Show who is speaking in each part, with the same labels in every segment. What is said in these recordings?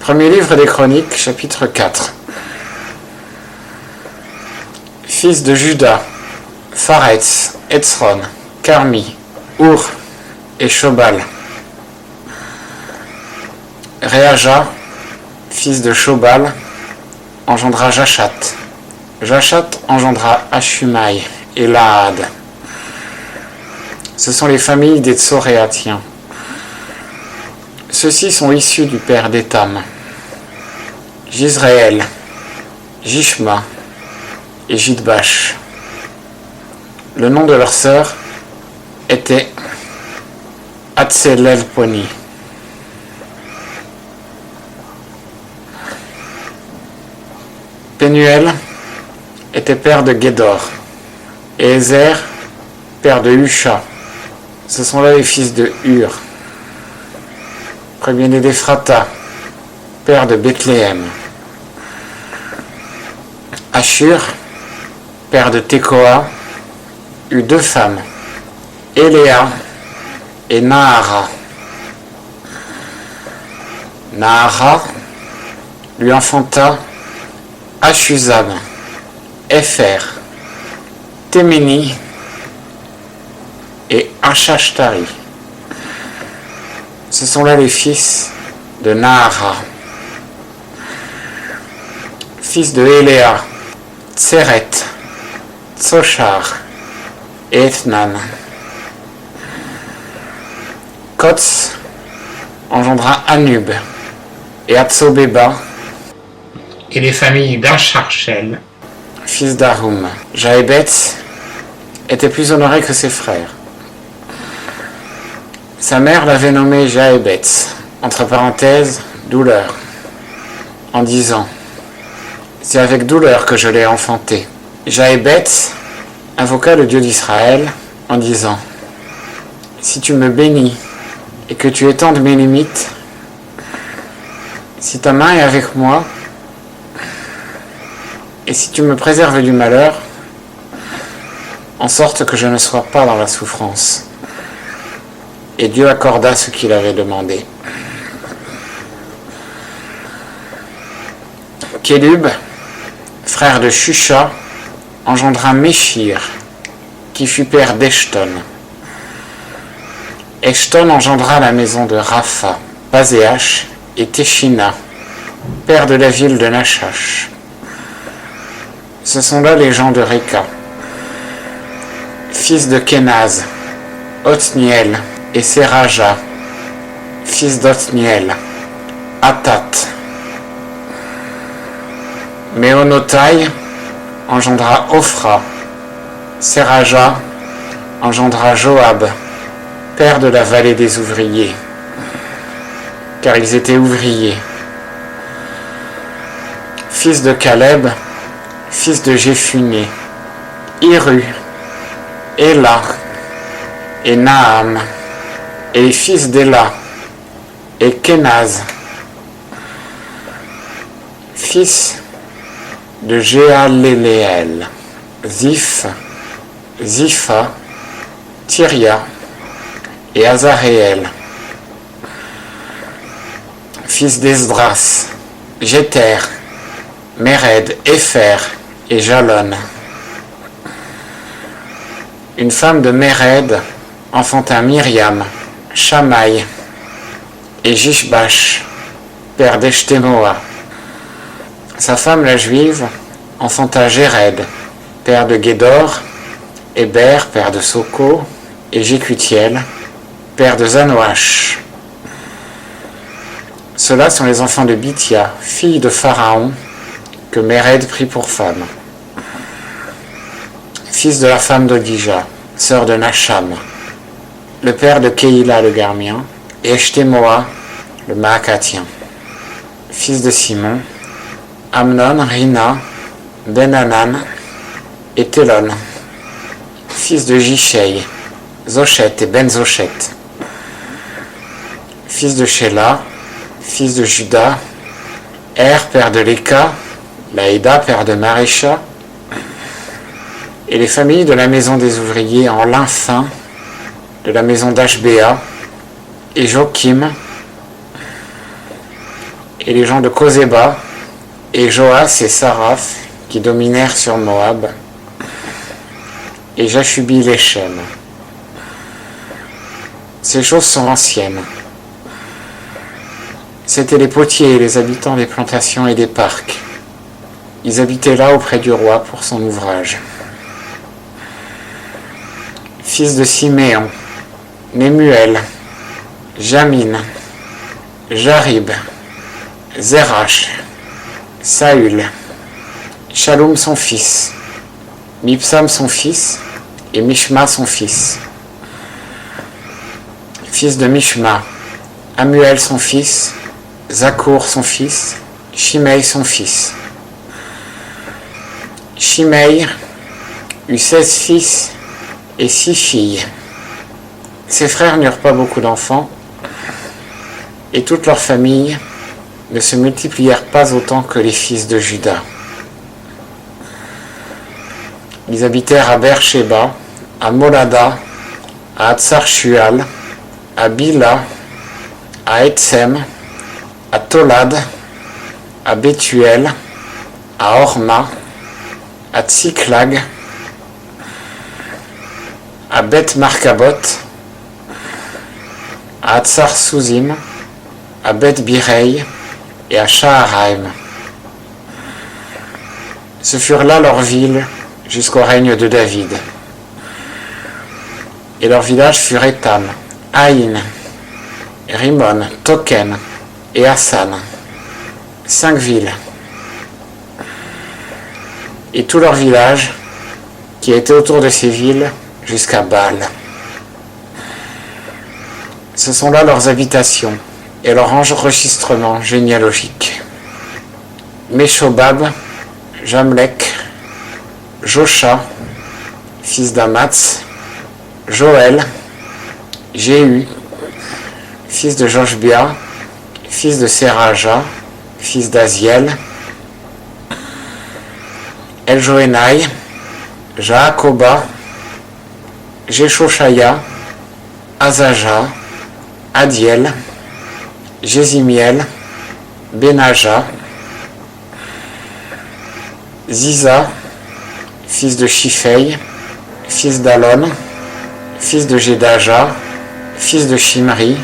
Speaker 1: Premier livre des Chroniques, chapitre 4. Fils de Juda, Pharetz, Etzron, Carmi, Our et Shobal. Réaja, fils de Shobal, engendra Jachat. Jachat engendra Ashumai et Lahad. Ce sont les familles des Tsoréatiens. Ceux-ci sont issus du père d'Étam, Jizréel, Jishma et Jidbash. Le nom de leur sœur était Hatzelelponi. Pénuel était père de Guédor, et Ézer, père de Husha. Ce sont là les fils de Hur. Premier-né d'Ephrata, père de Bethléem. Ashur, père de Tekoa, eut deux femmes, Éléa et Nahara. Nahara lui enfanta Ashuzam, Épher, Téméni et Ashashtari. Ce sont là les fils de Nahara. Fils de Éléa, Tseret, Tsochar et Ethnan. Kotz engendra Anub et Atsobeba et les familles d'Acharchel, fils d'Arum. Jaébetz était plus honoré que ses frères. Sa mère l'avait nommé Jaébetz, entre parenthèses, douleur, en disant « C'est avec douleur que je l'ai enfanté ». Jaébetz invoqua le Dieu d'Israël en disant « Si tu me bénis et que tu étendes mes limites, si ta main est avec moi, et si tu me préserves du malheur, en sorte que je ne sois pas dans la souffrance. » Et Dieu accorda ce qu'il avait demandé. Kélub, frère de Shusha, engendra Méchir, qui fut père d'Eshton. Eshton engendra la maison de Rapha, Pazéach et Téchina, père de la ville de Nachash. Ce sont là les gens de Réka. Fils de Kenaz, Othniel et Séraja, fils d'Othniel, Atat. Méonotaï engendra Ophra. Séraja engendra Joab, père de la vallée des ouvriers, car ils étaient ouvriers. Fils de Caleb, fils de Jéphuné, Iru, Éla et Naam, et les fils d'Éla et Kenaz, fils de Jéaléléel, Ziph, Zipha, Tyria et Azaréel, fils d'Esdras, Jéter, Méred, Épher et Jalon. Une femme de Méred enfanta Myriam, Shamaï et Jishbash, père d'Eshtemoa. Sa femme la juive enfanta Jéred, père de Guédor, Héber, père de Soko, et Jécutiel, père de Zanoach. Ceux-là sont les enfants de Bithia, fille de Pharaon, que Méred prit pour femme. Fils de la femme d'Odija, sœur de Nacham, le père de Kéila le Garmien, et Eshtemoa le Maacatien. Fils de Simon, Amnon, Rina, Benanan et Télon. Fils de Jishei, Zochet et Ben-Zochet. Fils de Shéla, fils de Juda, père de Léka, Laïda, père de Marécha, et les familles de la maison des ouvriers en lin fin, de la maison d'Ashbéa, et Joachim, et les gens de Kozeba, et Joas et Saraph, qui dominèrent sur Moab, et Jashubi et Shem. Ces choses sont anciennes. C'étaient les potiers et les habitants des plantations et des parcs. Ils habitaient là auprès du roi pour son ouvrage. Fils de Siméon, Nemuel, Jamin, Jarib, Zerach, Saül, Shalom son fils, Mipsam son fils et Mishma son fils. Fils de Mishma, Amuel son fils, Zakour son fils, Shimei son fils. Shimei eut 16 fils et 6 filles. Ses frères n'eurent pas beaucoup d'enfants, et toute leur famille ne se multiplièrent pas autant que les fils de Juda. Ils habitèrent à Beersheba, à Molada, à Hatsar-Shual, à Bila, à Etsem, à Tolad, à Bethuel, à Horma, à Tsiklag, à Beth-Markabot, à Hatsar-Souzim, à Beth-Birei et à Shaharaim. Ce furent là leurs villes jusqu'au règne de David. Et leurs villages furent Étam, Aïn, Rimon, Token et Hassan. 5 villes. Et tous leurs villages qui étaient autour de ces villes jusqu'à Baal. Ce sont là leurs habitations et leur enregistrement généalogique. Meshobab, Jamlek, Josha, fils d'Amatz, Joël, Jéhu, fils de Joshbia, fils de Seraja, fils d'Aziel, Eljoénaï, Jaakoba, Jeshoshaya, Azaja, Adiel, Jézimiel, Benaja, Ziza, fils de Shifei, fils d'Alon, fils de Jedaja, fils de Shimri,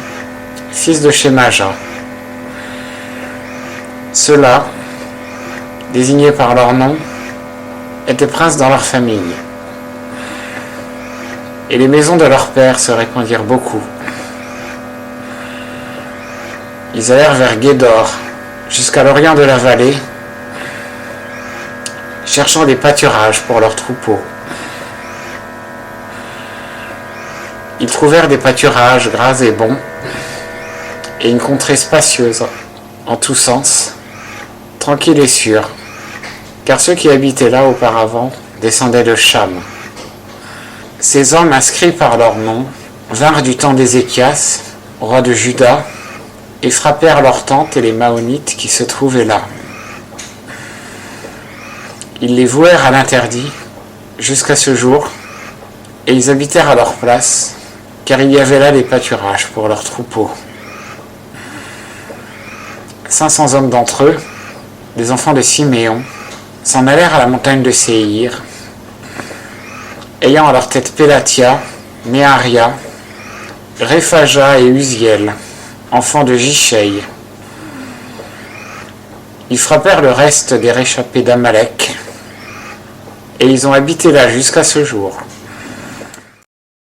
Speaker 1: fils de Shemaja. Ceux-là, désignés par leur nom, étaient princes dans leur famille. Et les maisons de leurs pères se répandirent beaucoup. Ils allèrent vers Guédor, jusqu'à l'orient de la vallée, cherchant des pâturages pour leurs troupeaux. Ils trouvèrent des pâturages gras et bons, et une contrée spacieuse en tous sens, tranquille et sûre, car ceux qui habitaient là auparavant descendaient de Cham. Ces hommes inscrits par leur nom vinrent du temps d'Ézéchias, roi de Juda, et frappèrent leurs tentes et les Maonites qui se trouvaient là. Ils les vouèrent à l'interdit jusqu'à ce jour, et ils habitèrent à leur place, car il y avait là des pâturages pour leurs troupeaux. 500 hommes d'entre eux, des enfants de Siméon, s'en allèrent à la montagne de Séhir, ayant à leur tête Pélatia, Néaria, Réphaja et Uziel, enfants de Jishei. Ils frappèrent le reste des réchappés d'Amalek, et ils ont habité là jusqu'à ce jour.